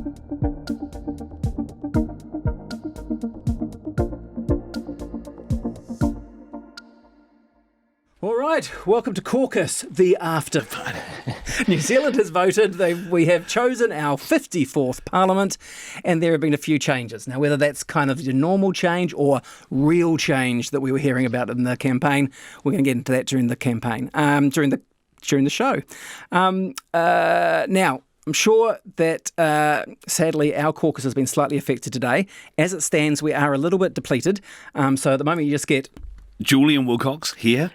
All right, welcome to CAUCUS, the after party. New Zealand has voted. We have chosen our 54th Parliament, and there have been a few changes. Now, whether that's kind of the normal change or real change that we were hearing about in the campaign, we're going to get into that during the campaign, during the show. Now, I'm sure that, sadly, our caucus has been slightly affected today. As it stands, we are a little bit depleted. So at the moment, you just get Julian Wilcox here.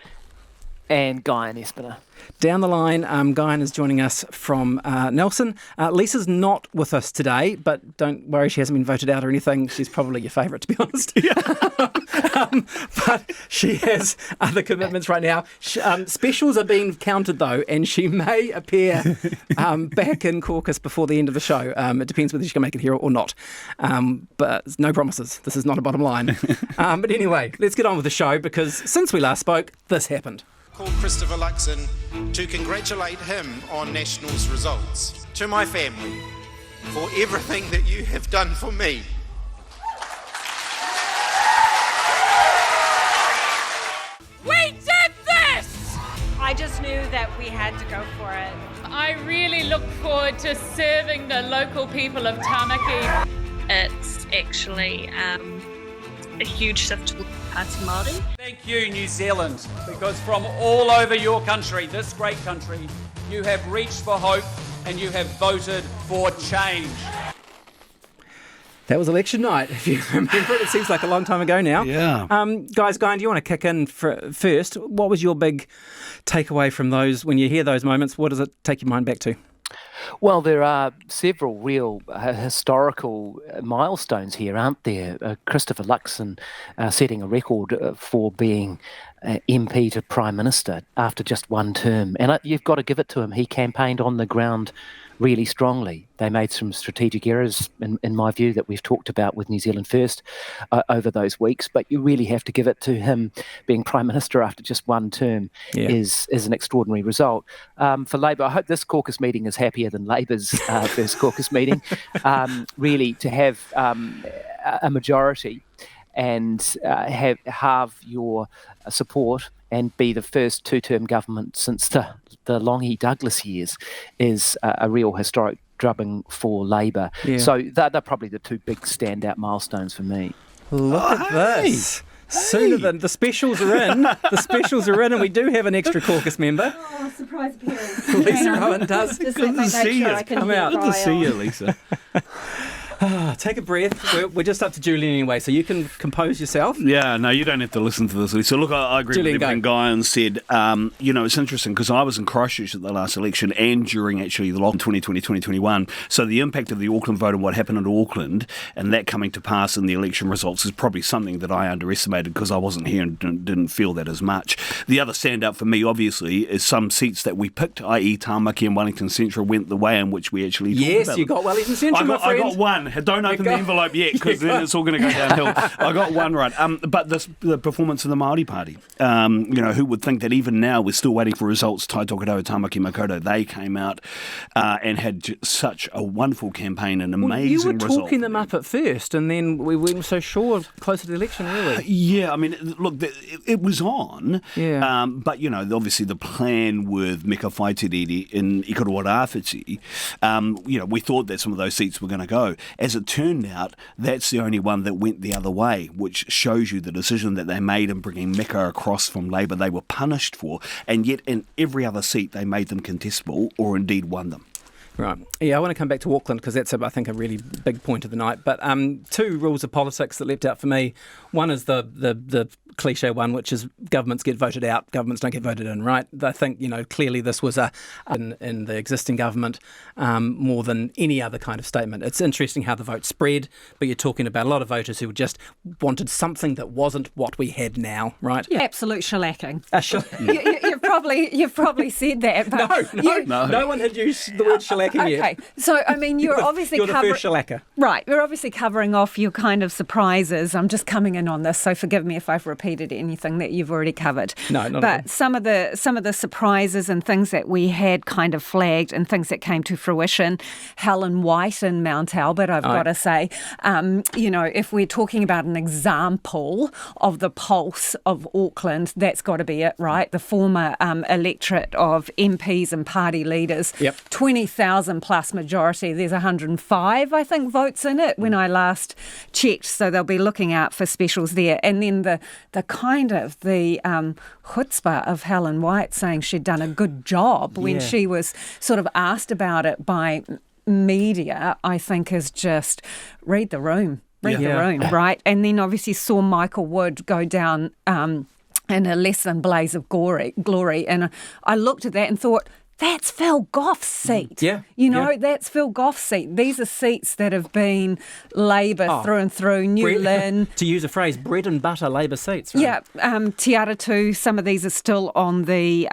And Guy and Espiner. Down the line, Guyan is joining us from Nelson. Lisa's not with us today, but don't worry, she hasn't been voted out or anything. She's probably your favourite, to be honest. But she has other commitments right now. Specials are being counted, though, and she may appear back in caucus before the end of the show. It depends whether she can make it here or not. But no promises. This is not a bottom line. But anyway, let's get on with the show, because since we last spoke, this happened. Called Christopher Luxon to congratulate him on National's results. To my family, for everything that you have done for me. We did this! I just knew that we had to go for it. I really look forward to serving the local people of Tāmaki. It's actually a huge shift to Pāti Māori. Thank you, New Zealand, because from all over your country, this great country, you have reached for hope and you have voted for change. That was election night, if you remember it. It seems like a long time ago now. Yeah. Guys, Guyan, do you want to kick in first? What was your big takeaway from those, when you hear those moments? What does it take your mind back to? Well, there are several real historical milestones here, aren't there? Christopher Luxon setting a record for being MP to Prime Minister after just one term. And you've got to give it to him. He campaigned on the ground really strongly. They made some strategic errors, in my view, that we've talked about with New Zealand First over those weeks. But you really have to give it to him. Being Prime Minister after just one term is an extraordinary result. For Labour, I hope this caucus meeting is happier than Labour's first caucus meeting. Really, to have a majority and have your support and be the first two-term government since the Longy Douglas years is a real historic drubbing for Labour. Yeah. So they're probably the two big standout milestones for me. Look at this. Sooner than the specials are in. The specials are in, and we do have an extra caucus member. Oh, surprise appearance. Lisa Rowan does. Just let me make sure I can come out. Good to see you, Lisa. Take a breath. We're just up to Julian anyway, so you can compose yourself. Yeah, no, you don't have to listen to this, Lisa. Look, I agree Julian, with everything Guyan said. It's interesting because I was in Christchurch at the last election and during actually the lockdown 2020-2021. So the impact of the Auckland vote and what happened in Auckland and that coming to pass in the election results is probably something that I underestimated because I wasn't here and didn't feel that as much. The other standout for me, obviously, is some seats that we picked, i.e. Tamaki and Wellington Central, went the way in which we actually talked about. Yes, you got Wellington Central, my friend. I got one. Don't open the envelope yet, because then it's all going to go downhill. I got one right. But the performance of the Māori Party, who would think that even now we're still waiting for results. Tai Tokoroa, Tāmaki Makaurau, they came out and had such a wonderful campaign, an amazing result. You were talking them up at first, and then we weren't so sure closer to the election, really. Yeah, I mean, look, it was on. Yeah. But, obviously the plan with Meka Whaitiriri in Ikaroa Rāwhiti, we thought that some of those seats were going to go. As it turned out, that's the only one that went the other way, which shows you the decision that they made in bringing Meka across from Labour they were punished for, and yet in every other seat they made them contestable or indeed won them. Right. Yeah, I want to come back to Auckland because that's, I think, a really big point of the night. But two rules of politics that leapt out for me. One is the cliche one, which is governments get voted out, governments don't get voted in, right? I think, clearly this was in the existing government more than any other kind of statement. It's interesting how the vote spread, but you're talking about a lot of voters who just wanted something that wasn't what we had now, right? Yeah, absolute shellacking. You've you've probably said that. But no one had used the word shellacking yet. Okay, so I mean, you're obviously the first shellacker. Right, you're obviously covering off your kind of surprises. I'm just coming in on this, so forgive me if I've repeated anything that you've already covered. No, not but at all. some of the surprises and things that we had kind of flagged and things that came to fruition. Helen White in Mount Albert, I've got to say, if we're talking about an example of the pulse of Auckland, that's got to be it, right? The former electorate of MPs and party leaders, 20,000 plus majority. There's 105, I think, votes in it when I last checked. So they'll be looking out for specials there. And then the kind of the chutzpah of Helen White saying she'd done a good job when she was sort of asked about it by media, I think is just read the room. Right? And then obviously saw Michael Wood go down in a less than blaze of glory. And I looked at that and thought, that's Phil Goff's seat. That's Phil Goff's seat. These are seats that have been Labour through and through. New Lynn. To use a phrase, bread and butter Labour seats. Right? Yeah, Te Aratu, some of these are still on the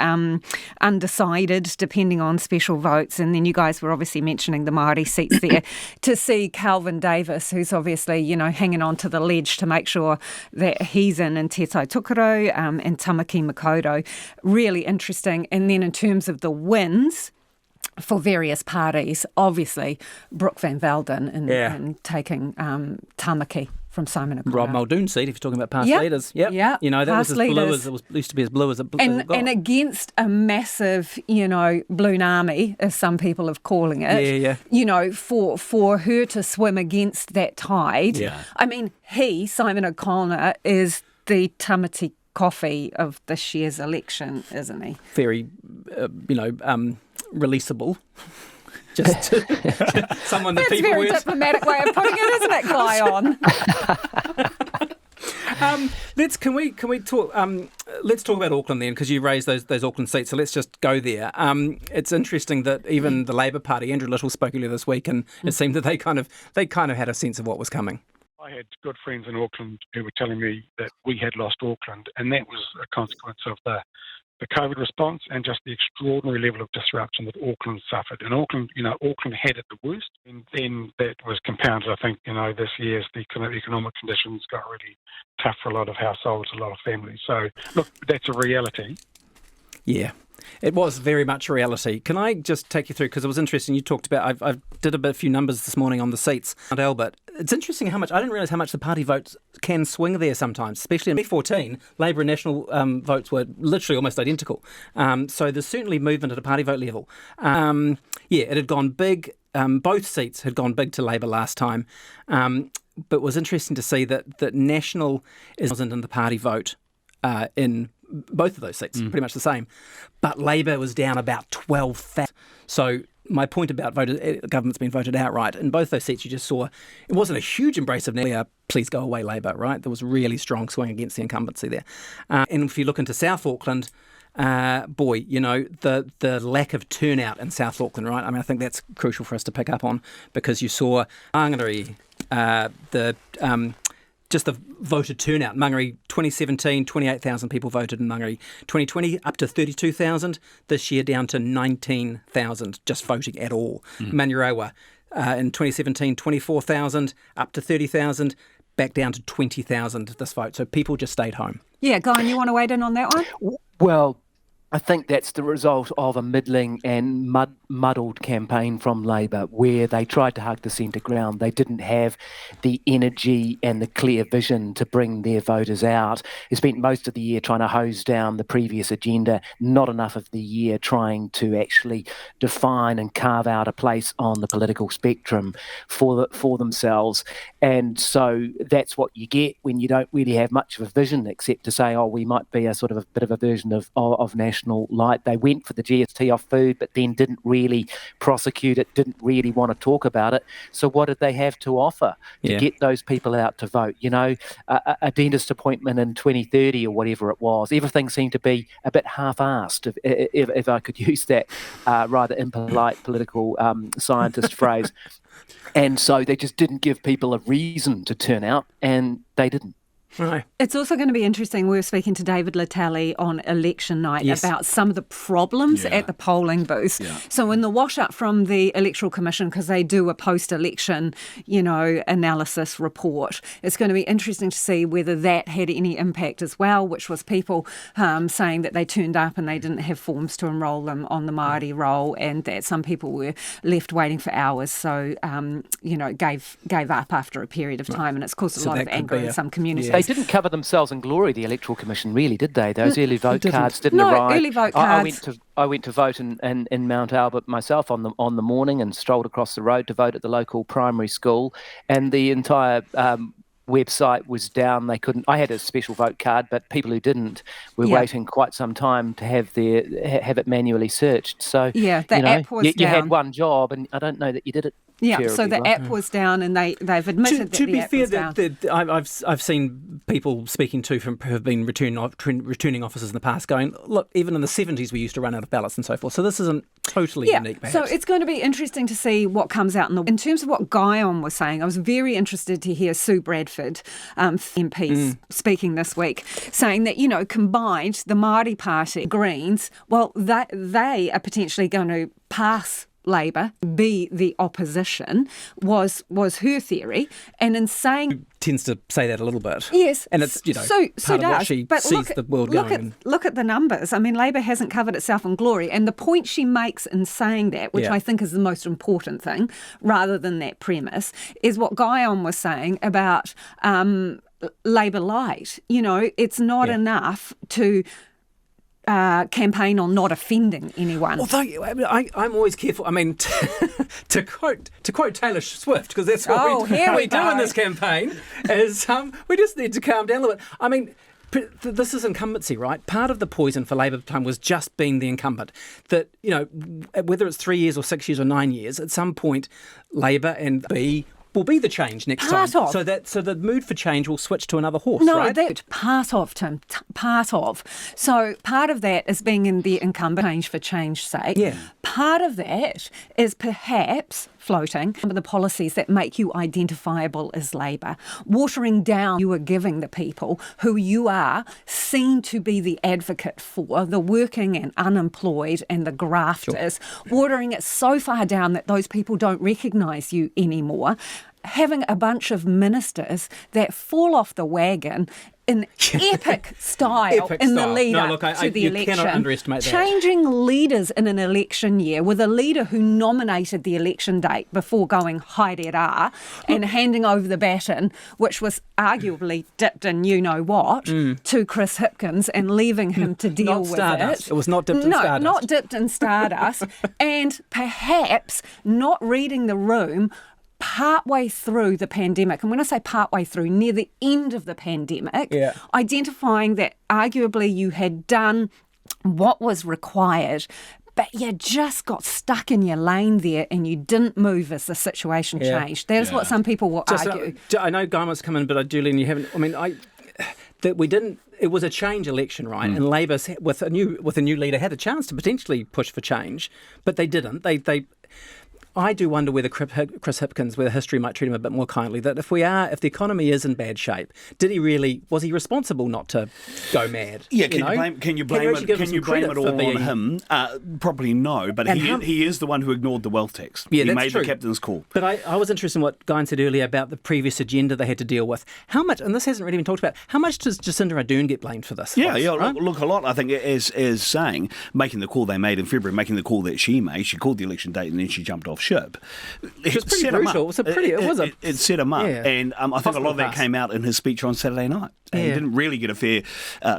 undecided, depending on special votes. And then you guys were obviously mentioning the Māori seats there. To see Calvin Davis, who's obviously, hanging on to the ledge to make sure that he's in Te Tai Tukaro and Tamaki Makaurau. Really interesting. And then in terms of the wins for various parties, obviously Brooke Van Velden in taking Tamaki from Simon O'Connor. Rob Muldoon's seat, if you're talking about past leaders. That was as blue as it used to be as blue as it got. And against a massive, balloon army, as some people are calling it, for her to swim against that tide. Yeah. I mean, Simon O'Connor, is the Tamati coffee of this year's election, isn't he? Very, releasable. Just someone that people. That's a very diplomatic way of putting it, isn't it, Guyon? Can we talk? Let's talk about Auckland then, because you raised those Auckland seats. So let's just go there. It's interesting that even the Labour Party, Andrew Little spoke earlier this week, and it seemed that they kind of had a sense of what was coming. I had good friends in Auckland who were telling me that we had lost Auckland, and that was a consequence of the COVID response and just the extraordinary level of disruption that Auckland suffered. And Auckland had it the worst, and then that was compounded, I think, this year as the economic conditions got really tough for a lot of households, a lot of families. So, look, that's a reality. Yeah. It was very much a reality. Can I just take you through, because it was interesting, you talked about, I did a few numbers this morning on the seats at Albert. It's interesting how much, I didn't realise how much the party votes can swing there sometimes, especially in 2014, Labour and National votes were literally almost identical. So there's certainly movement at a party vote level. It had gone big, both seats had gone big to Labour last time, but it was interesting to see that National isn't in the party vote in both of those seats, pretty much the same. But Labour was down about 12,000. So my point about government's been voted outright, in both those seats you just saw, it wasn't a huge embrace of please go away Labour, right? There was a really strong swing against the incumbency there. And if you look into South Auckland, the lack of turnout in South Auckland, right? I mean, I think that's crucial for us to pick up on, because you saw Mangere, just the voter turnout. Mangere 2017, 28,000 people voted in Mangere. 2020, up to 32,000. This year, down to 19,000 just voting at all. Manurewa, in 2017, 24,000, up to 30,000, back down to 20,000 this vote. So people just stayed home. Yeah, Guyon, you want to weigh in on that one? Well, I think that's the result of a middling and muddled campaign from Labour, where they tried to hug the centre ground. They didn't have the energy and the clear vision to bring their voters out. They spent most of the year trying to hose down the previous agenda, not enough of the year trying to actually define and carve out a place on the political spectrum for themselves. And so that's what you get when you don't really have much of a vision, except to say, we might be a sort of a bit of a version of national light. They went for the GST off food, but then didn't really prosecute it, didn't really want to talk about it. So what did they have to offer to get those people out to vote? A dentist appointment in 2030 or whatever it was. Everything seemed to be a bit half-assed, if I could use that rather impolite political scientist phrase. And so they just didn't give people a reason to turn out, and they didn't. Right. It's also going to be interesting. We were speaking to David Latally on election night Yes. about some of the problems at the polling booths. Yeah. So in the wash-up from the Electoral Commission, because they do a post-election, analysis report, it's going to be interesting to see whether that had any impact as well, which was people saying that they turned up and they didn't have forms to enrol them on the Māori roll, and that some people were left waiting for hours. So, gave up after a period of time, and it's caused a lot of anger in some communities. They didn't cover themselves in glory, the Electoral Commission, really, did they? Those early vote cards didn't No, arrive. early vote cards. I went to vote in Mount Albert myself on the morning and strolled across the road to vote at the local primary school, and the entire website was down. They couldn't. I had a special vote card, but people who didn't were waiting quite some time to have it manually searched. So the app was you down. had one job, and I don't know that you did it. Yeah, so the app was down, and they've admitted that the app was down. To be fair, I've seen people speaking to who have been returning officers in the past going, look, even in the 70s we used to run out of ballots and so forth. So this isn't totally unique, perhaps. So it's going to be interesting to see what comes out. In terms of what Guyon was saying, I was very interested to hear Sue Bradford, MP, speaking this week, saying that, combined, the Māori Party, Greens, well, they are potentially going to pass Labour, be the opposition, was her theory. And in saying... Tends to say that a little bit. Yes. And it's, so part of what she sees the world going. Look at the numbers. I mean, Labour hasn't covered itself in glory. And the point she makes in saying that, which I think is the most important thing, rather than that premise, is what Guyon was saying about Labour Light. It's not enough to... campaign on not offending anyone. Although I'm always careful. I mean, to quote Taylor Swift, because that's what we do in this campaign, is we just need to calm down a little bit. I mean, this is incumbency, right? Part of the poison for Labour at the time was just being the incumbent. That, whether it's 3 years or 6 years or 9 years, at some point, Labour and will be the change next time. So the mood for change will switch to another horse, right? No, part of, Tim. Part of. So part of that is being in the incumbent, change for change's sake. Yeah. Part of that is perhaps floating some of the policies that make you identifiable as Labour, watering down you are giving the people who you are seen to be the advocate for, the working and unemployed and the grafters, watering it so far down that those people don't recognise you anymore. Having a bunch of ministers that fall off the wagon in epic style in the lead up to the election. Cannot underestimate that. Changing leaders in an election year with a leader who nominated the election date before going haere and handing over the baton, which was arguably dipped in you-know-what, to Chris Hipkins and leaving him to deal with Stardust. it. It was not dipped in Stardust. No, not dipped in Stardust. And perhaps not reading the room partway through the pandemic, and when I say partway through, near the end of the pandemic, identifying that arguably you had done what was required, but you just got stuck in your lane there and you didn't move as the situation changed. That is what some people will argue. I know Guy wants to come in, but Julian, you haven't. I mean, that we didn't. It was a change election, right? And Labor, with a new leader, had a chance to potentially push for change, but they didn't. I do wonder whether Chris Hipkins, whether history might treat him a bit more kindly, that if the economy is in bad shape, was he responsible not to go mad? Yeah, can you blame it all on him? Probably no, but he is the one who ignored the wealth tax. Yeah, he that's made true. the captain's call. But I was interested in what Guy said earlier about the previous agenda they had to deal with. How much, and this hasn't really been talked about, how much does Jacinda Ardern get blamed for this? Yeah, right? look, a lot, I think, is saying, making the call they made in February, making the call that she made. She called the election date and then she jumped off ship. It was pretty brutal. It set him up. Yeah. And I think a lot of that came out in his speech on Saturday night. And he didn't really get a fair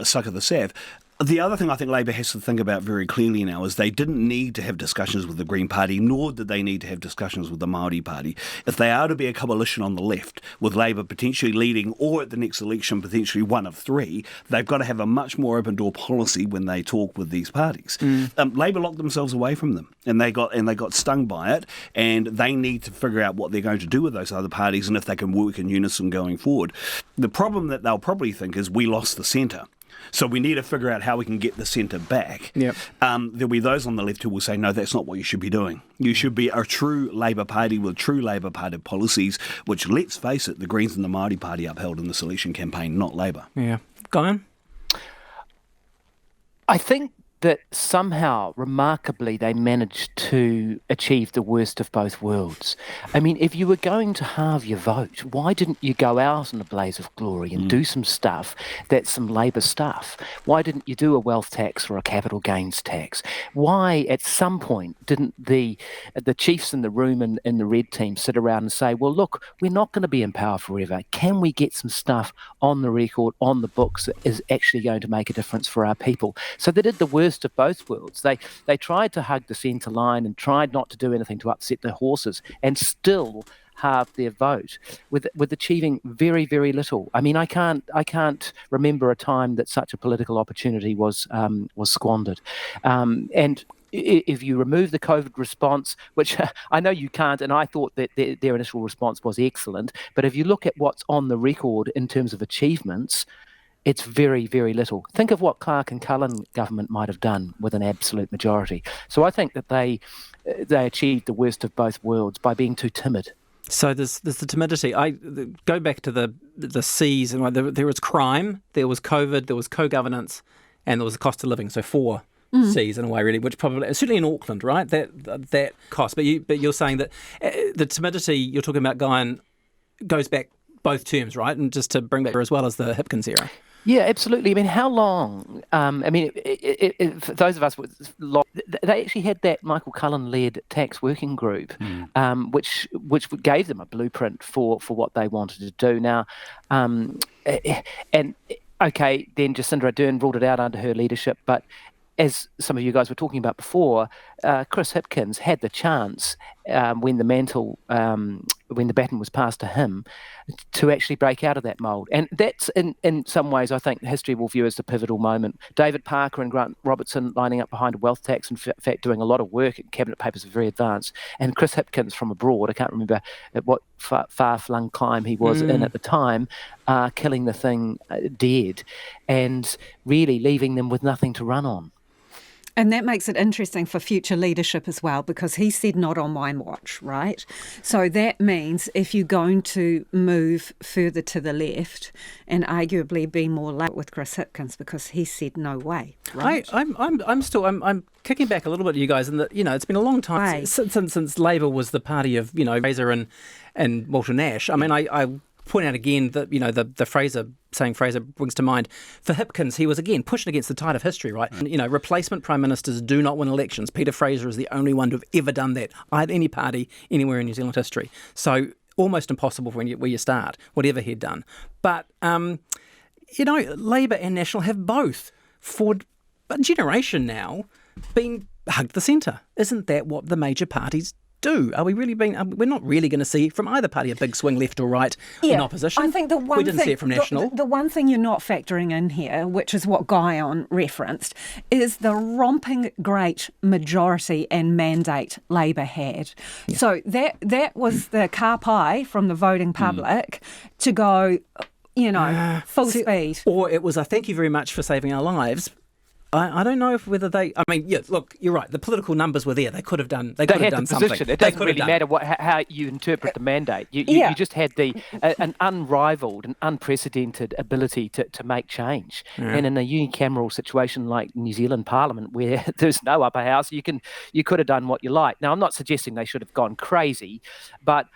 suck of the sav. The other thing I think Labour has to think about very clearly now is they didn't need to have discussions with the Green Party, nor did they need to have discussions with the Māori Party. If they are to be a coalition on the left, with Labour potentially leading, or at the next election potentially one of three, they've got to have a much more open door policy when they talk with these parties. Labour locked themselves away from them, and they got stung by it, and they need to figure out what they're going to do with those other parties and if they can work in unison going forward. The problem that they'll probably think is we lost the centre. So we need to figure out how we can get the centre back. Yep. There'll be those on the left who will say, no, that's not what you should be doing. You should be a true Labour Party with true Labour Party policies, which, let's face it, the Greens and the Māori Party upheld in the selection campaign, not Labour. Yeah. Guyon? I think that somehow, remarkably, they managed to achieve the worst of both worlds. I mean, if you were going to halve your vote, why didn't you go out in a blaze of glory and do some stuff that's some Labour stuff? Why didn't you do a wealth tax or a capital gains tax? Why, at some point, didn't the chiefs in the room and in the red team sit around and say, well, look, we're not going to be in power forever. Can we get some stuff on the record, on the books, that is actually going to make a difference for our people? So they did the worst of both worlds. They tried to hug the centre line and tried not to do anything to upset their horses, and still halved their vote with achieving very, very little. I mean, I can't remember a time that such a political opportunity was squandered. And if you remove the COVID response, which I know you can't, and I thought that their initial response was excellent, but if you look at what's on the record in terms of achievements, it's very, very little. Think of what Clark and Cullen government might have done with an absolute majority. So I think that they achieved the worst of both worlds by being too timid. So there's the timidity. I go back to the C's, and there was crime, there was COVID, there was co-governance, and there was the cost of living. So 4 C's in a way, really, which probably certainly in Auckland, right? That cost. But you're saying that the timidity you're talking about, Guyon, goes back both terms, right? And just to bring back as well as the Hipkins era. Yeah, absolutely. I mean, how long? For those of us, they actually had that Michael Cullen-led tax working group, which gave them a blueprint for what they wanted to do. Now, and okay, then Jacinda Ardern ruled it out under her leadership, but as some of you guys were talking about before, Chris Hipkins had the chance when the baton was passed to him, to actually break out of that mould. And that's, in some ways, I think history will view as the pivotal moment. David Parker and Grant Robertson lining up behind a wealth tax, in fact, doing a lot of work, and cabinet papers are very advanced. And Chris Hipkins from abroad, I can't remember at what far-flung climb he was in at the time, killing the thing dead and really leaving them with nothing to run on. And that makes it interesting for future leadership as well, because he said not on mine watch, right? So that means if you're going to move further to the left and arguably be more late with Chris Hipkins, because he said no way, right? I'm kicking back a little bit, you guys, and that it's been a long time since Labour was the party of Fraser and Walter Nash. I mean, I point out again that the Fraser brings to mind. For Hipkins, he was again pushing against the tide of history, right? And, replacement prime ministers do not win elections. Peter Fraser is the only one to have ever done that. Either any party anywhere in New Zealand history. So almost impossible where you start, whatever he'd done. But Labour and National have both for a generation now been hugged the centre. Isn't that what the major parties do? We're not really going to see from either party a big swing left or right in opposition. I think we didn't see it from National. The one thing you're not factoring in here, which is what Guyon referenced, is the romping great majority and mandate Labour had. Yeah. So that was the car pie from the voting public to go, full speed. Or it was a thank you very much for saving our lives. I don't know whether they. I mean, yeah. Look, you're right. The political numbers were there. They could have done. They could have done something. It doesn't really matter how you interpret the mandate. You just had an unrivaled and unprecedented ability to make change. Yeah. And in a unicameral situation like New Zealand Parliament, where there's no upper house, you could have done what you like. Now, I'm not suggesting they should have gone crazy, but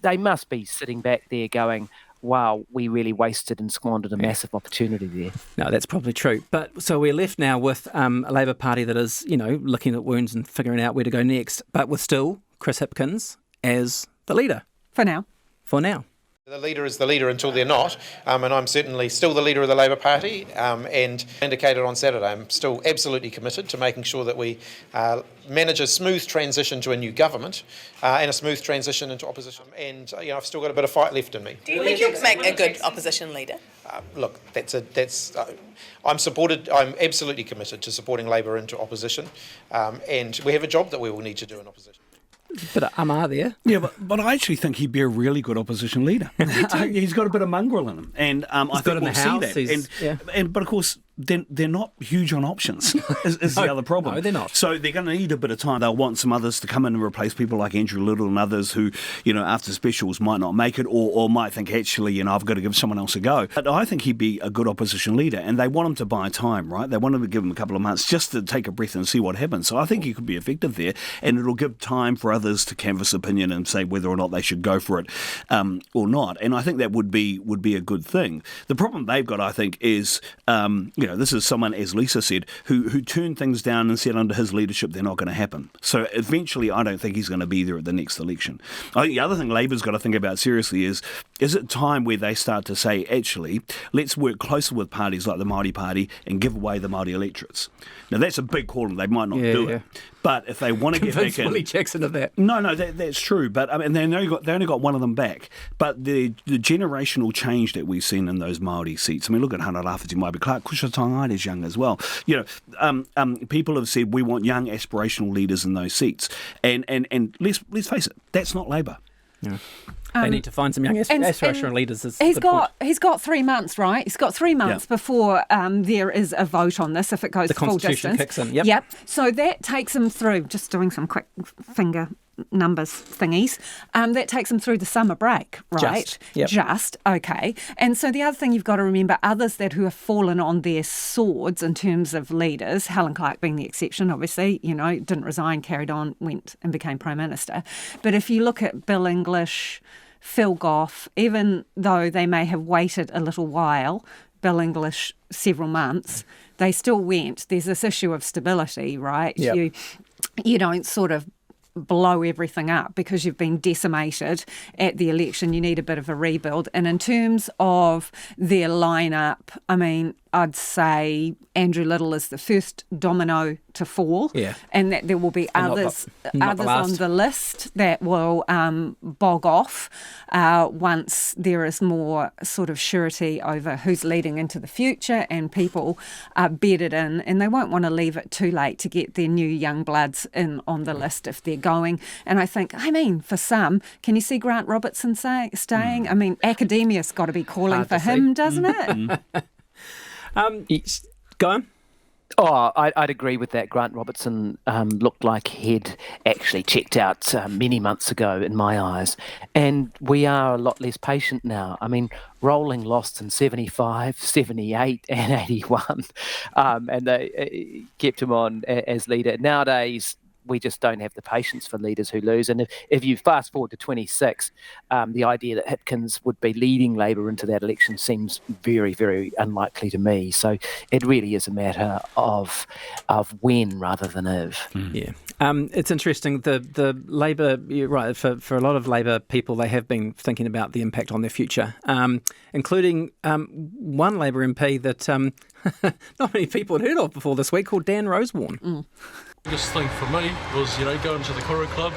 they must be sitting back there going, wow, we really wasted and squandered a massive opportunity there. No, that's probably true. But so we're left now with a Labour Party that is, looking at wounds and figuring out where to go next, but with still Chris Hipkins as the leader. For now. The leader is the leader until they're not, and I'm certainly still the leader of the Labour Party, and indicated on Saturday I'm still absolutely committed to making sure that we manage a smooth transition to a new government and a smooth transition into opposition. And I've still got a bit of fight left in me. Do you think you can make a good opposition leader? Look, I'm absolutely committed to supporting Labour into opposition, and we have a job that we will need to do in opposition. But are there? Yeah, but I actually think he'd be a really good opposition leader. He's got a bit of mongrel in him, and I think we'll see that. But of course, they're not huge on options, is the other problem. No, they're not. So they're going to need a bit of time. They'll want some others to come in and replace people like Andrew Little and others who, after specials might not make it or might think, actually, I've got to give someone else a go. But I think he'd be a good opposition leader, and they want him to buy time, right? They want him to give him a couple of months just to take a breath and see what happens. So I think he could be effective there, and it'll give time for others to canvass opinion and say whether or not they should go for it or not. And I think that would be a good thing. The problem they've got, I think, is, this is someone, as Lisa said, who turned things down and said under his leadership they're not going to happen. So eventually I don't think he's going to be there at the next election. I think the other thing Labour's got to think about seriously is it time where they start to say, actually, let's work closer with parties like the Māori Party and give away the Māori electorates. Now, that's a big call and they might not do it. But if they want to get back in... Willie Jackson of that. No, that's true. But they only got one of them back. But the generational change that we've seen in those Māori seats, look at Hana Rāwhiti Maipi Clark, Kusha Tongare's young as well. People have said we want young aspirational leaders in those seats. And let's face it, that's not Labour. Yeah. They need to find some young aspirational leaders. He's got 3 months, right? He's got 3 months before there is a vote on this if it goes full distance. The Constitution kicks in. Yep. So that takes him through. Just doing some quick finger numbers thingies. That takes them through the summer break, right? Just, okay. And so the other thing you've got to remember, others who have fallen on their swords in terms of leaders, Helen Clark being the exception, obviously, didn't resign, carried on, went and became Prime Minister. But if you look at Bill English, Phil Goff, even though they may have waited a little while, Bill English several months, they still went. There's this issue of stability, right? Yep. You don't sort of blow everything up because you've been decimated at the election. You need a bit of a rebuild. And in terms of their lineup, I'd say Andrew Little is the first domino to fall, and that there will be others on the list that will bog off once there is more sort of surety over who's leading into the future and people are bedded in, and they won't want to leave it too late to get their new young bloods in on the list if they're going. And I think, for some, can you see Grant Robertson staying? Academia's got to be calling for him, doesn't it? Go on. Oh, I'd agree with that. Grant Robertson looked like he'd actually checked out many months ago in my eyes. And we are a lot less patient now. Rolling lost in 75, 78 and 81. And they kept him on as leader. Nowadays, we just don't have the patience for leaders who lose. And if you fast forward to 26, the idea that Hipkins would be leading Labour into that election seems very, very unlikely to me. So it really is a matter of when rather than if. Yeah. It's interesting. The Labour, you're right, for a lot of Labour people, they have been thinking about the impact on their future, including one Labour MP that not many people had heard of before this week, called Dan Rosewarne. The biggest thing for me was, going to the Koro Club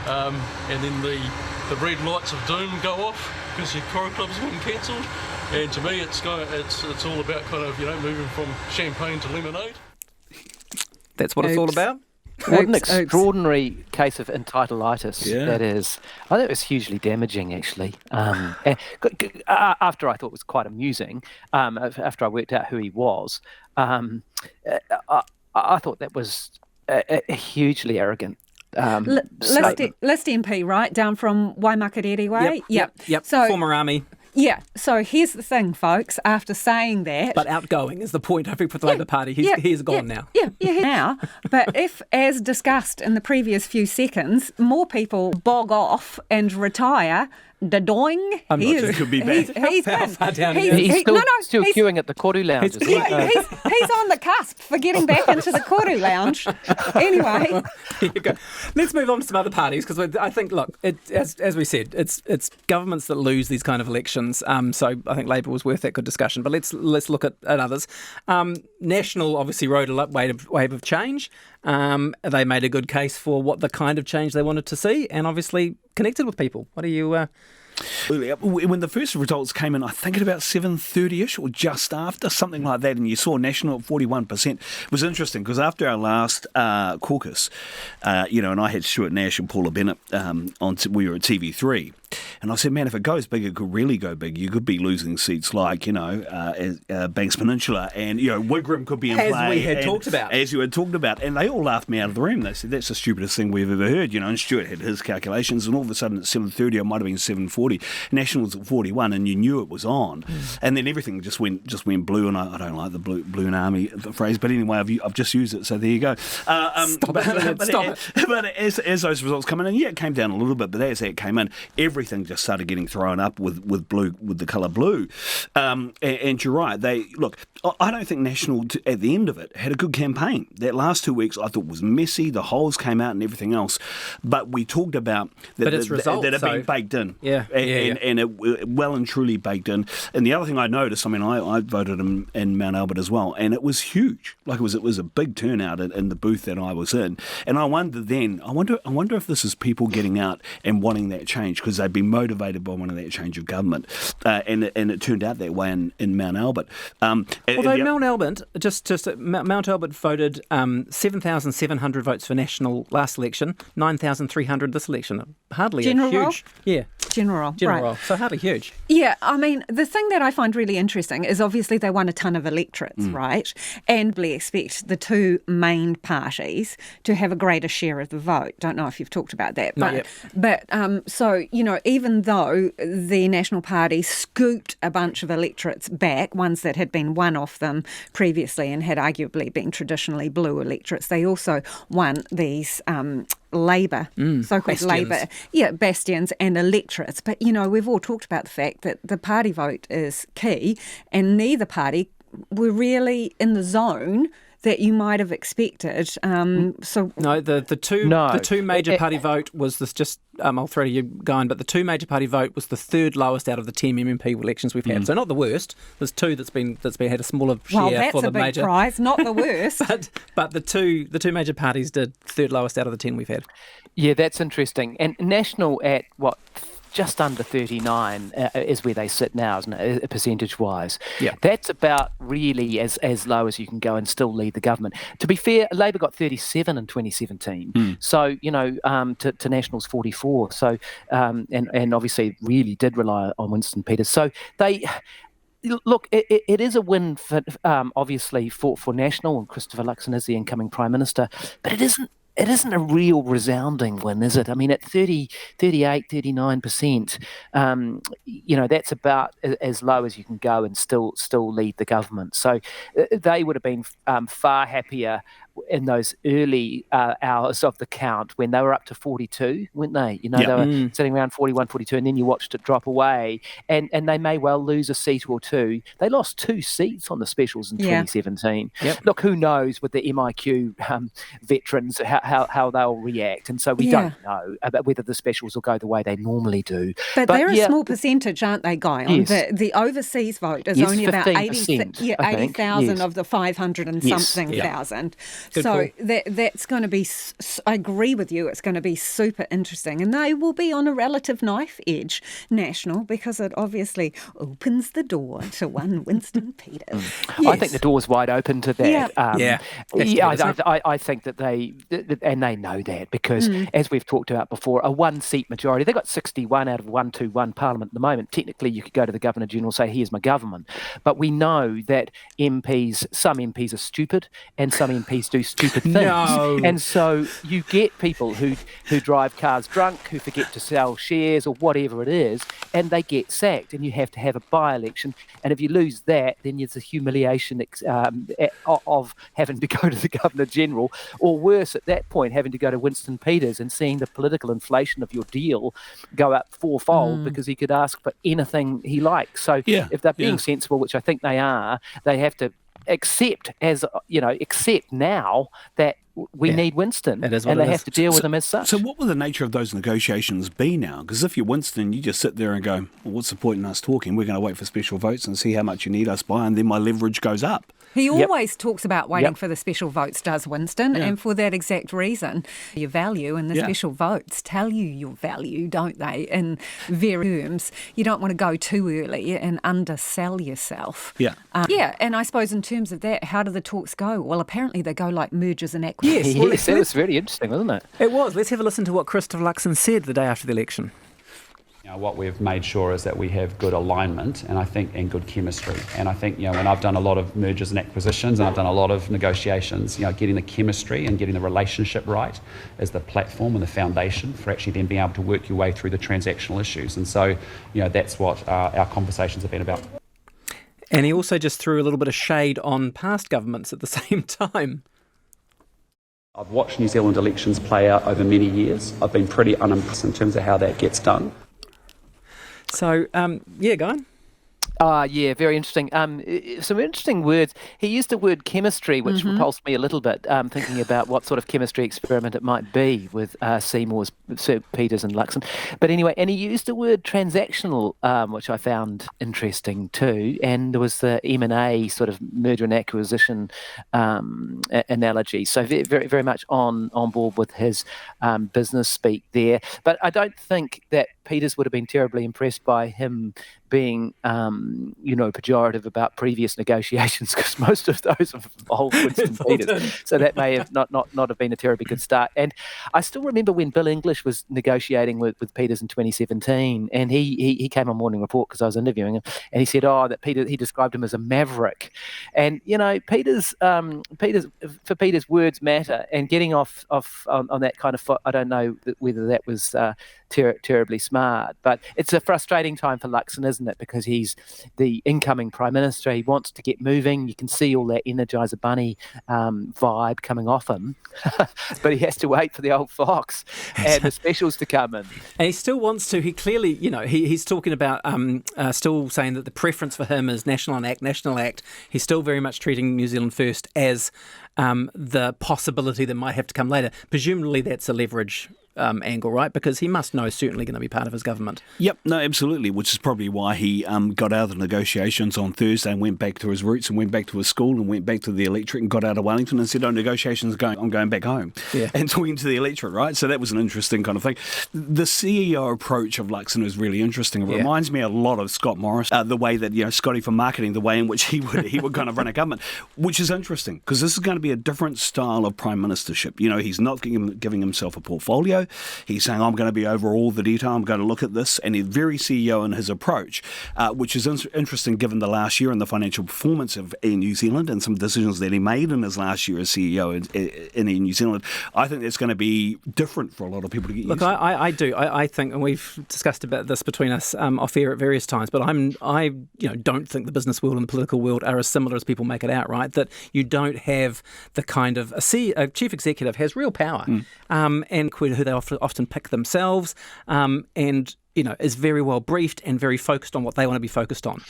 and then the red lights of doom go off because your Koro Club's been cancelled. And to me, it's all about kind of, moving from champagne to lemonade. That's what it's all about? What an extraordinary case of entitleitis that is. I think it was hugely damaging, actually. After I thought it was quite amusing, after I worked out who he was, I thought that was a hugely arrogant List MP, right? Down from Waimakariri way? Yep. So, former army. Yeah, so here's the thing, folks, after saying that... But outgoing is the point, I think, for the Labour Party. He's gone now. Yeah, now. But if, as discussed in the previous few seconds, more people bog off and retire... Da-doing. I'm not sure he could be back. He's still queuing at the Koru Lounge. He's on the cusp for getting back into the Koru Lounge. Anyway. Here you go. Let's move on to some other parties, because I think, look, as we said, it's governments that lose these kind of elections. So I think Labour was worth that good discussion. But let's look at others. National obviously rode a wave of change. They made a good case for what the kind of change they wanted to see, and obviously connected with people. What do you... When the first results came in, I think at about 7:30ish or just after, something like that, and you saw National at 41%. It was interesting because after our last caucus, and I had Stuart Nash and Paula Bennett we were at TV3, And I said, man, if it goes big, it could really go big. You could be losing seats like, Banks Peninsula, and, Wigram could be in play. As we had talked about. As you had talked about. And they all laughed me out of the room. They said, that's the stupidest thing we've ever heard, and Stuart had his calculations, and all of a sudden at 7:30, it might have been 7:40. Nationals at 41, and you knew it was on. And then everything just went blue, and I don't like the blue army phrase, but anyway, I've just used it, so there you go. Stop it. But as those results come in, and it came down a little bit, but as that came in, everything just started getting thrown up with blue, with the colour blue. And you're right. I don't think National, at the end of it, had a good campaign. That last 2 weeks I thought was messy. The holes came out and everything else. But we talked about that it had been baked in. And it well and truly baked in. And the other thing I noticed, I voted in Mount Albert as well, and it was huge. It was a big turnout in the booth that I was in. And I wonder if this is people getting out and wanting that change because they've been motivated by wanting that change of government. And it turned out that way in Mount Albert. Although Mount Albert voted 7,700 votes for National last election, 9,300 this election. Hardly General a huge. roll? Yeah. General Roll. right. So hardly huge. Yeah, the thing that I find really interesting is obviously they won a ton of electorates, right? And we expect the two main parties to have a greater share of the vote. Don't know if you've talked about that. Not yet. But even though the National Party scooped a bunch of electorates back, ones that had been won off them previously and had arguably been traditionally blue electorates, they also won these Labour, so-called Labour, bastions and electorates. But, we've all talked about the fact that the party vote is key, and neither party were really in the zone that you might have expected. The two major party vote was this. Just I'll throw you going, but the two major party vote was the third lowest out of the 10 MMP elections we've had. So not the worst. There's two that's had a smaller share for the major. Well, that's a big prize, not the worst. but the two major parties did third lowest out of the 10 we've had. Yeah, that's interesting. And National at just under 39 is where they sit now, isn't it, percentage-wise? Yeah. That's about really as low as you can go and still lead the government. To be fair, Labour got 37 in 2017. So, to National's 44. So, and obviously really did rely on Winston Peters. So they... Look, it is a win for obviously for National, and Christopher Luxon is the incoming Prime Minister, but it isn't a real resounding win, is it? At 38, 39%, that's about as low as you can go and still lead the government. So they would have been far happier in those early hours of the count when they were up to 42, weren't they? They were sitting around 41, 42, and then you watched it drop away, and they may well lose a seat or two. They lost 2 seats on the specials in 2017. Look, who knows with the MIQ veterans how they'll react, and so we don't know about whether the specials will go the way they normally do. But they're a small percentage, aren't they, Guy? The overseas vote is only about 80,000 of the 500 and something thousand. So that's going to be, I agree with you, it's going to be super interesting. And they will be on a relative knife edge, National, because it obviously opens the door to one Winston Peters. I think the door's wide open to that. I think that they know that because, as we've talked about before, a one-seat majority, they've got 61 out of 121 Parliament at the moment. Technically, you could go to the Governor-General and say, here's my government. But we know that some MPs are stupid and some MPs do stupid things. No. And so you get people who drive cars drunk, who forget to sell shares or whatever it is, and they get sacked, and you have to have a by-election. And if you lose that, then there's a humiliation of having to go to the Governor-General, or worse at that point, having to go to Winston Peters and seeing the political inflation of your deal go up fourfold because he could ask for anything he likes. So if they're being sensible, which I think they are, they have to accept now that we need Winston, and they have to deal with him as such. So what will the nature of those negotiations be now? Because if you're Winston, you just sit there and go, well, what's the point in us talking? We're going to wait for special votes and see how much you need us by, and then my leverage goes up. He always talks about waiting for the special votes, does Winston, and for that exact reason. Your value and the special votes tell you your value, don't they, in various terms. You don't want to go too early and undersell yourself. And I suppose in terms of that, how do the talks go? Well, apparently they go like mergers and acquisitions. Yes, that was very interesting, wasn't it? It was. Let's have a listen to what Christopher Luxon said the day after the election. What we've made sure is that we have good alignment and good chemistry. And I think, when I've done a lot of mergers and acquisitions and I've done a lot of negotiations, getting the chemistry and getting the relationship right is the platform and the foundation for actually then being able to work your way through the transactional issues. And so, that's what our conversations have been about. And he also just threw a little bit of shade on past governments at the same time. I've watched New Zealand elections play out over many years. I've been pretty unimpressed in terms of how that gets done. So, go on. Yeah, very interesting. Some interesting words. He used the word chemistry, which repulsed me a little bit, thinking about what sort of chemistry experiment it might be with Seymour's, Sir Peters and Luxon. But anyway, and he used the word transactional, which I found interesting too. And there was the M&A sort of merger and acquisition analogy. So very, very much on board with his business speak there. But I don't think that Peters would have been terribly impressed by him being, pejorative about previous negotiations, because most of those have involved Winston Peters. So that may have not have been a terribly good start. And I still remember when Bill English was negotiating with Peters in 2017, and he came on Morning Report because I was interviewing him, and he said, that he described him as a maverick. And, Peters, for Peters, words matter, and getting off on that kind of foot, I don't know whether that was terribly smart. But it's a frustrating time for Luxon, isn't it? Because he's the incoming Prime Minister. He wants to get moving. You can see all that Energizer Bunny vibe coming off him. But he has to wait for the old fox and the specials to come in. And he still wants to. He clearly, he's talking about still saying that the preference for him is National Act. He's still very much treating New Zealand First as the possibility that might have to come later. Presumably that's a leverage angle, right? Because he must know certainly going to be part of his government. Yep, no, absolutely, which is probably why he got out of the negotiations on Thursday and went back to his roots and went back to his school and went back to the electorate and got out of Wellington and said, negotiations are going, I'm going back home. Yeah. And talking to the electorate, right? So that was an interesting kind of thing. The CEO approach of Luxon is really interesting. It reminds me a lot of Scott Morris, the way that, Scotty for marketing, the way in which he would kind of run a government, which is interesting because this is going to be a different style of prime ministership. He's not giving himself a portfolio. He's saying, I'm going to be over all the detail, I'm going to look at this, and he's very CEO in his approach, which is interesting given the last year and the financial performance of Air New Zealand and some decisions that he made in his last year as CEO in Air New Zealand. I think that's going to be different for a lot of people to get used to. I do. I think, and we've discussed about this between us off air at various times, but I don't think the business world and the political world are as similar as people make it out, right? That you don't have the kind of a chief executive has real power, and who they often pick themselves, and is very well briefed and very focused on what they want to be focused on.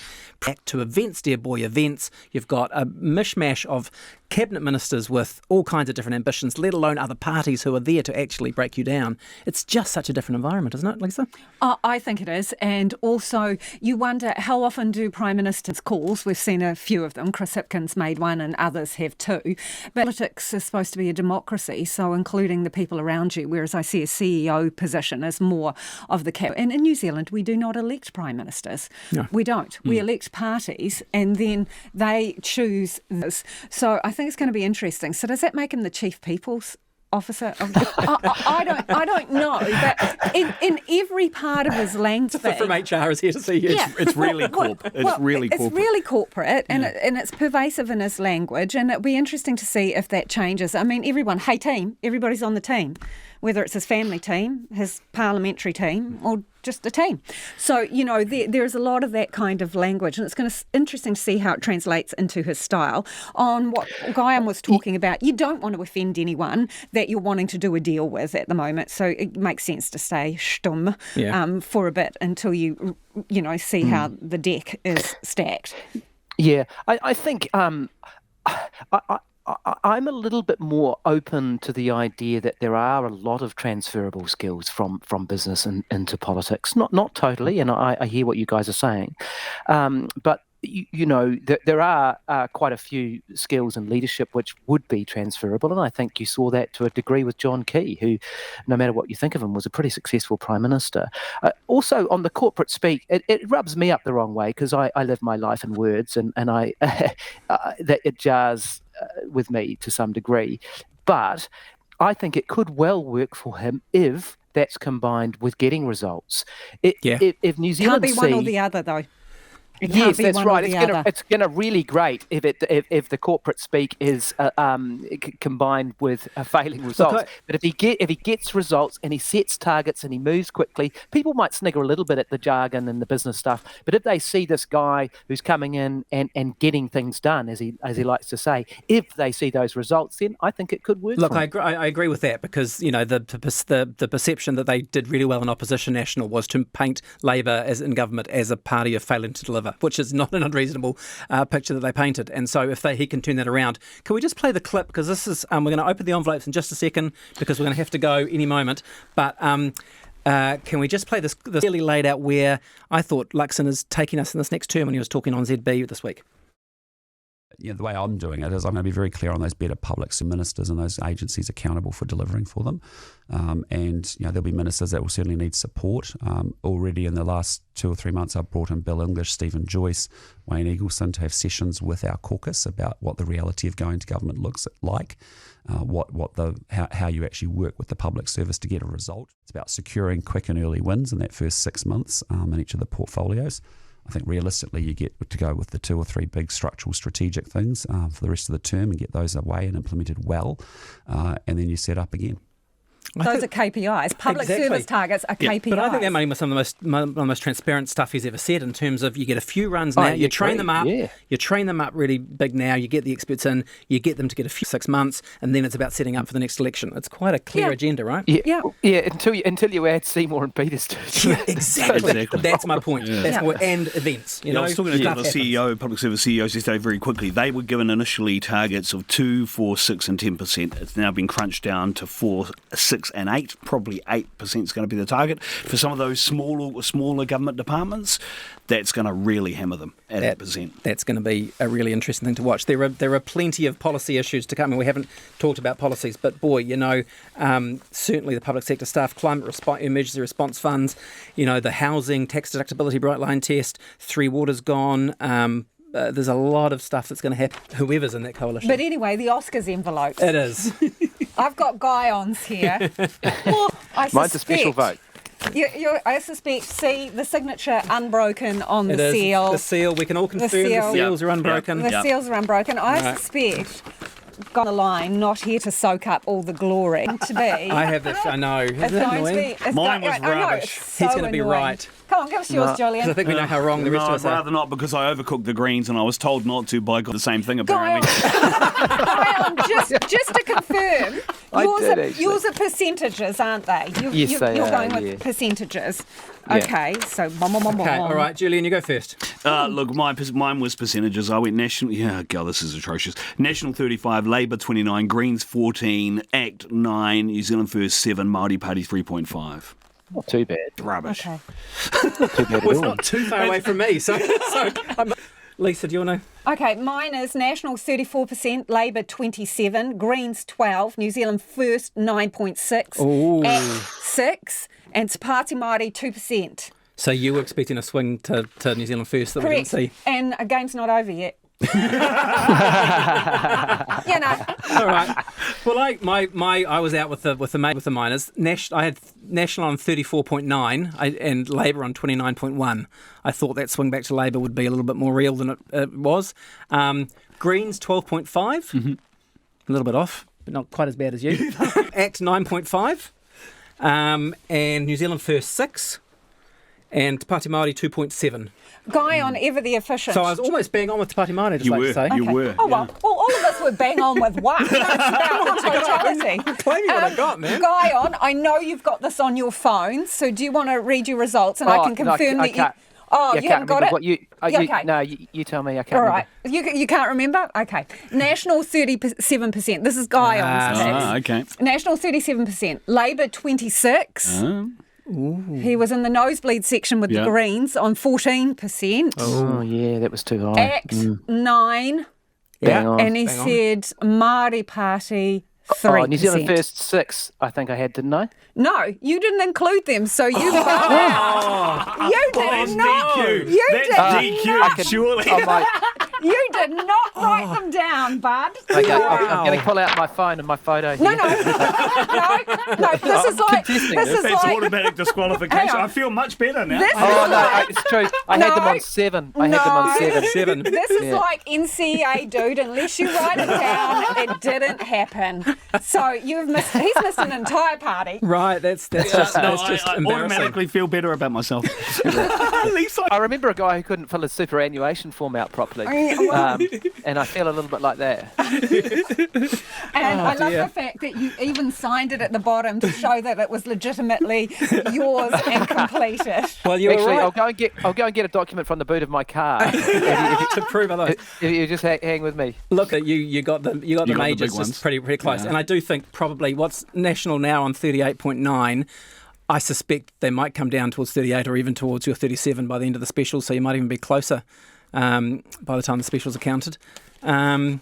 Back to events, dear boy, events. You've got a mishmash of cabinet ministers with all kinds of different ambitions, let alone other parties who are there to actually break you down. It's just such a different environment, isn't it, Lisa? I think it is. And also, you wonder how often do Prime Minister's calls? We've seen a few of them. Chris Hipkins made one and others have too. But politics is supposed to be a democracy, so including the people around you, whereas I see a CEO position as more of the cap. And in New Zealand, we do not elect Prime Ministers. No. We don't. We elect parties and then they choose this. So I think it's going to be interesting. So does that make him the Chief People's Officer? I don't know. But in every part of his language... From HR is here to see you. Yeah. It's really corporate. It's really corporate and it's pervasive in his language, and it'll be interesting to see if that changes. I mean, everybody's on the team, whether it's his family team, his parliamentary team, or just a team. So, there's a lot of that kind of language, and it's going to be interesting to see how it translates into his style. On what Guyan was talking about, you don't want to offend anyone that you're wanting to do a deal with at the moment, so it makes sense to stay stumm for a bit until you see how the deck is stacked. Yeah, I think I'm a little bit more open to the idea that there are a lot of transferable skills from business into politics. Not totally, and I hear what you guys are saying, but there are quite a few skills in leadership which would be transferable, and I think you saw that to a degree with John Key, who, no matter what you think of him, was a pretty successful Prime Minister. Also, on the corporate speak, it rubs me up the wrong way because I live my life in words, and I that it jars with me to some degree. But I think it could well work for him if that's combined with getting results. If New Zealand can't be one or the other, though. Yes, that's right. It's going to really great if the corporate speak is combined with failing results. Look, but if he gets results and he sets targets and he moves quickly, people might snigger a little bit at the jargon and the business stuff. But if they see this guy who's coming in and getting things done, as he likes to say, if they see those results, then I think it could work. Look, I agree with that because the perception that they did really well in opposition national was to paint Labour as in government as a party of failing to deliver, which is not an unreasonable picture that they painted. And so if he can turn that around, can we just play the clip? Because this is, we're going to open the envelopes in just a second because we're going to have to go any moment. But can we just play this clearly laid out where I thought Luxon is taking us in this next term when he was talking on ZB this week? The way I'm doing it is I'm going to be very clear on those better public ministers and those agencies accountable for delivering for them. And there'll be ministers that will certainly need support. Already in the last 2 or 3 months, I've brought in Bill English, Stephen Joyce, Wayne Eagleson to have sessions with our caucus about what the reality of going to government looks like, how you actually work with the public service to get a result. It's about securing quick and early wins in that first 6 months in each of the portfolios. I think realistically you get to go with the 2 or 3 big structural strategic things for the rest of the term and get those away and implemented well, and then you set up again. Those are KPIs. Public service targets are KPIs. But I think that may be some of the most transparent stuff he's ever said in terms of you get a few runs now, you train them up, you train them up really big now, you get the experts in, you get them to get a few 6 months, and then it's about setting up for the next election. It's quite a clear agenda, right? Yeah. Until you add Seymour and Peters to it. Yeah, exactly. That's my point. And events. I was talking to a couple of public service CEOs yesterday very quickly. They were given initially targets of 2%, 4%, 6% and 10%. It's now been crunched down to 4%, 6% and 8%. Probably 8% is going to be the target. For some of those smaller government departments, that's going to really hammer them at 8%. That's going to be a really interesting thing to watch. There are plenty of policy issues to come. I mean, we haven't talked about policies, but boy, certainly the public sector stuff, emergency response funds, the housing, tax deductibility, bright line test, 3 Waters gone. There's a lot of stuff that's going to happen, whoever's in that coalition. But anyway, the Oscars envelopes. It is. I've got Guy-ons here. Mine's a special vote. I suspect, see the signature unbroken on the seal. The seal, we can all confirm the seals are unbroken. The seals are unbroken. I suspect, got the line, not here to soak up all the glory. To be. I have this, I know. Isn't that annoying? Mine was rubbish. So he's going to be right. Come on, give us yours, Julian. Because I think we know how wrong the rest of us are. I'd rather not, because I overcooked the greens and I was told not to by the same thing apparently. Just to confirm, yours are percentages, aren't they? Yes, they are. You're going with percentages. Yeah. Okay, so Okay, all right, Julian, you go first. Look, mine was percentages. I went national. Yeah, God, this is atrocious. National 35, Labour 29, Greens 14, ACT 9, New Zealand First 7, Māori Party 3.5. Not too bad. Rubbish. Okay. Not too bad at Well, it's all. not too far away from me. So Lisa, do you want to? Okay, mine is National 34%, Labour 27, Greens 12, New Zealand First 9.6, ACT 6, and Te Pāti Māori 2%. So you were expecting a swing to New Zealand First that Correct. we didn't see? And a game's not over yet. All right. Well, I was out with the minors. I had National on 34.9 and Labour on 29.1. I thought that swing back to Labour would be a little bit more real than it was. Greens 12.5, a little bit off, but not quite as bad as you. ACT 9.5, and New Zealand First 6. And Te Pāti Māori 2.7. Guy on ever the efficient. So I was almost bang on with Te Pāti Māori, just like to say. You were. Oh, well, all of us were bang on with one. It's about the totality. I'm claiming what I got, man. Guy on, I know you've got this on your phone, so do you want to read your results and I can confirm that you... Oh, you haven't got it? Okay. No, you tell me. I can't remember. All right. You can't remember? Okay. National 37%. This is Guy on. Okay. National 37%. Labour 26. Ooh. He was in the nosebleed section with the Greens on 14%. Oh, yeah, that was too high. ACT 9. Bang on. And he said Māori Party 3%. New Zealand First 6, I think I had, didn't I? No, you didn't include them, so you got out. You did not. DQ. You That's did DQ, not. surely. You did not write them down, bud. Okay, No. I'm going to pull out my phone and my photo here. No. This is like That's automatic disqualification. I feel much better now. It's true. I had them on 7. I had them on 7. This is like NCA, dude. Unless you write it down, it didn't happen. So he's missed an entire party. Right, that's just I embarrassing. automatically feel better about myself. At least I remember a guy who couldn't fill his superannuation form out properly, and I feel a little bit like that. And I love the fact that you even signed it at the bottom to show that it was legitimately yours and completed. Well, you Actually, were right. I'll go and get a document from the boot of my car to prove otherwise. If you just hang with me. Look, you got the majors big ones. just pretty close, and I do think probably what's national now on 38.9. I suspect they might come down towards 38 or even towards your 37 by the end of the special, so you might even be closer by the time the specials are counted. So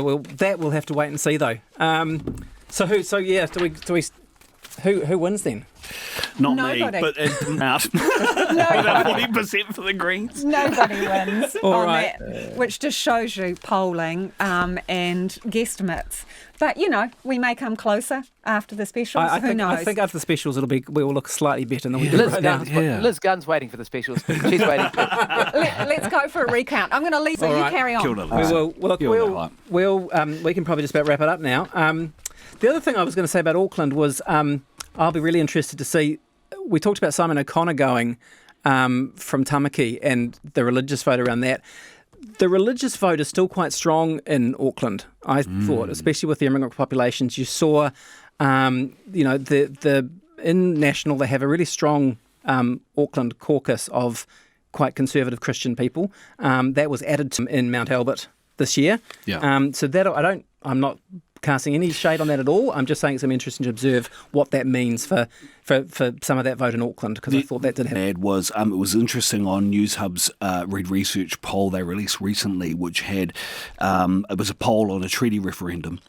we'll have to wait and see though. Who wins then? Not Nobody. me, but it's out. About 40% for the Greens. Nobody wins All on right. that, which just shows you polling and guesstimates. But, we may come closer after the specials. Who knows? I think after the specials we will look slightly better than we did Liz right now. Liz Gunn's waiting for the specials. She's waiting. Let's go for a recount. I'm going to leave, so you carry on. Kia ora, Liz. We can probably just about wrap it up now. The other thing I was going to say about Auckland was I'll be really interested to see. We talked about Simon O'Connor going from Tamaki and the religious vote around that. The religious vote is still quite strong in Auckland, I thought, especially with the immigrant populations. You saw, the in National, they have a really strong Auckland caucus of quite conservative Christian people. That was added to in Mount Albert this year. Yeah. So that I'm not casting any shade on that at all. I'm just saying it's interesting to observe what that means for some of that vote in Auckland, because I thought that did happen. It was interesting on News Hub's Read Research poll they released recently, which had it was a poll on a treaty referendum.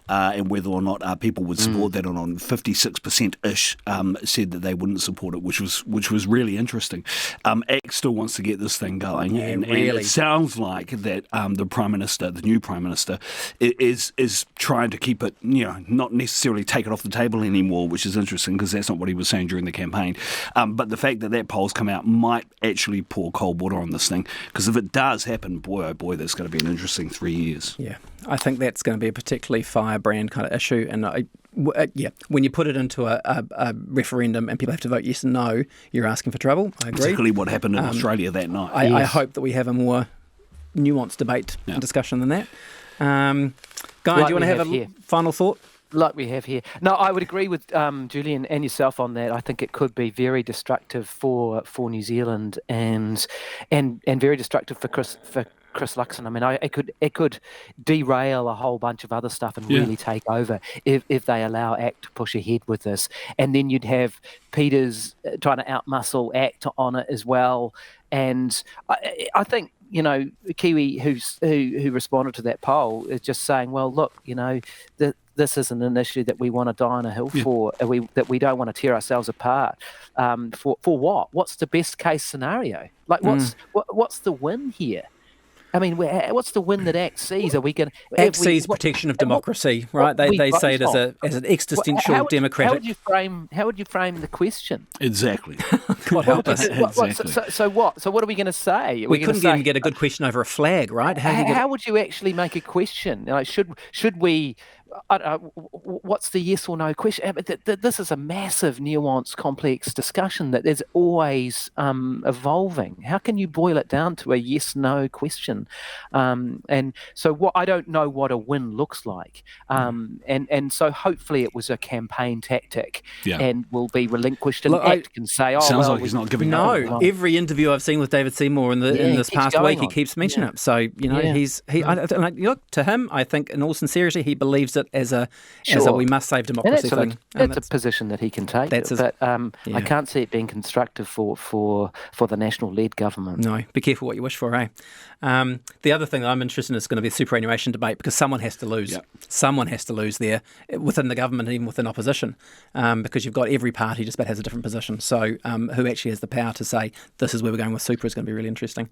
And whether or not people would support that or not, 56%-ish said that they wouldn't support it, which was really interesting. ACT still wants to get this thing going, and it sounds like that the Prime Minister, the new Prime Minister, is trying to keep it, not necessarily take it off the table anymore, which is interesting because that's not what he was saying during the campaign. But the fact that poll's come out might actually pour cold water on this thing, because if it does happen, boy oh boy, that's going to be an interesting 3 years. Yeah, I think that's going to be a particularly firebrand kind of issue, and when you put it into a referendum and people have to vote yes and no, you're asking for trouble. I agree. Exactly what happened in Australia that night. I hope that we have a more nuanced debate and discussion than that. Guy, do you want to have a final thought? Like we have here. No, I would agree with Julian and yourself on that. I think it could be very destructive for New Zealand and very destructive for Chris Luxon. I mean, it could derail a whole bunch of other stuff and really take over if they allow ACT to push ahead with this. And then you'd have Peters trying to outmuscle ACT on it as well. And I think, Kiwi who responded to that poll is just saying, well, look, this isn't an issue that we want to die on a hill for, that we don't want to tear ourselves apart. For what? What's the best case scenario? Like, what's the win here? I mean, what's the win that ACT sees? Are we going? ACT sees protection of democracy, right? They say it as an existential democratic. How would you frame the question? Exactly. God help us. So what? So what are we going to say? We couldn't even get a good question over a flag, right? How would you actually make a question? Should we? What's the yes or no question? This is a massive, nuanced, complex discussion that is always evolving. How can you boil it down to a yes/no question? And so, I don't know what a win looks like. And so, hopefully, it was a campaign tactic and will be relinquished. And ACT can say, "Oh, sounds like he's not giving up." No, every interview I've seen with David Seymour in this past week, he keeps mentioning it. So look, to him, I think, in all sincerity, he believes it as a we must save democracy thing. That's a position that he can take. I can't see it being constructive for the national-led government. No, be careful what you wish for, eh? The other thing I'm interested in is going to be the superannuation debate, because someone has to lose. Yep. Someone has to lose there within the government and even within opposition, because you've got every party just about has a different position. So who actually has the power to say this is where we're going with super is going to be really interesting.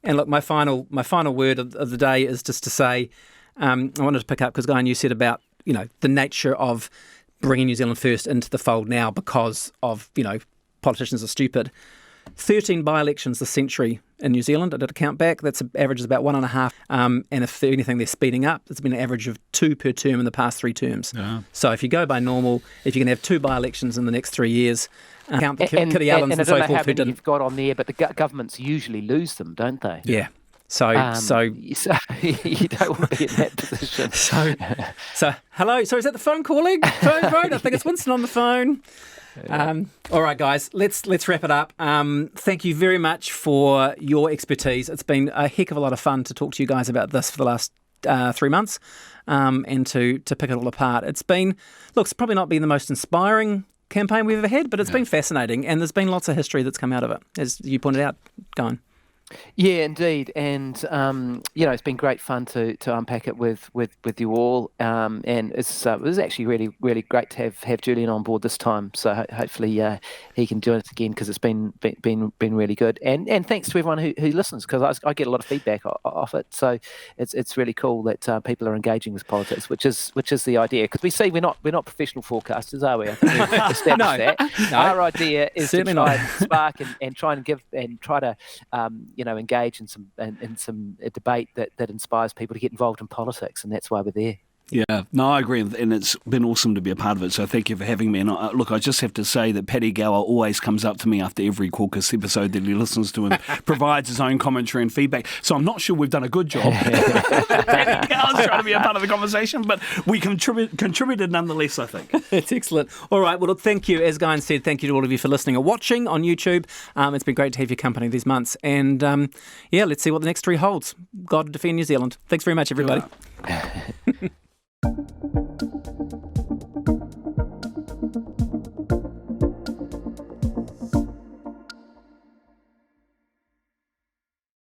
And look, my final word of the day is just to say, I wanted to pick up because Guy, you said about the nature of bringing New Zealand First into the fold now because of politicians are stupid. 13 by-elections this century in New Zealand. I did a count back. That's average is about 1.5. And if anything, they're speeding up. It's been an average of 2 per term in the past 3 terms. Yeah. So if you go by normal, if you can have 2 by-elections in the next 3 years, count the Kitty Allens and so forth who didn't. You've got on there, but the governments usually lose them, don't they? Yeah. So you don't want to be in that position. So hello. So is that the phone calling? Phone? I think it's Winston on the phone. All right, guys, let's wrap it up. Thank you very much for your expertise. It's been a heck of a lot of fun to talk to you guys about this for the last 3 months, and to pick it all apart. It's probably not been the most inspiring campaign we've ever had, but it's been fascinating, and there's been lots of history that's come out of it, as you pointed out, Guy. Yeah, indeed, and it's been great fun to unpack it with you all, and it was actually really really great to have Julian on board this time. So hopefully he can join us again because it's been really good. And thanks to everyone who listens, because I get a lot of feedback off it. So it's really cool that people are engaging with politics, which is the idea. Because we see we're not professional forecasters, are we? I think we've established that. No. Our idea is certainly to try and spark and try and give and try to engage in some debate that inspires people to get involved in politics, and that's why we're there. Yeah, no, I agree, and it's been awesome to be a part of it, so thank you for having me. And look, I just have to say that Paddy Gower always comes up to me after every CAUCUS episode that he listens to and provides his own commentary and feedback, so I'm not sure we've done a good job. Paddy Gower's trying to be a part of the conversation, but we contributed nonetheless, I think. It's excellent. All right, well, look, thank you. As Guy said, thank you to all of you for listening or watching on YouTube. It's been great to have your company these months, and let's see what the next 3 holds. God defend New Zealand. Thanks very much, everybody.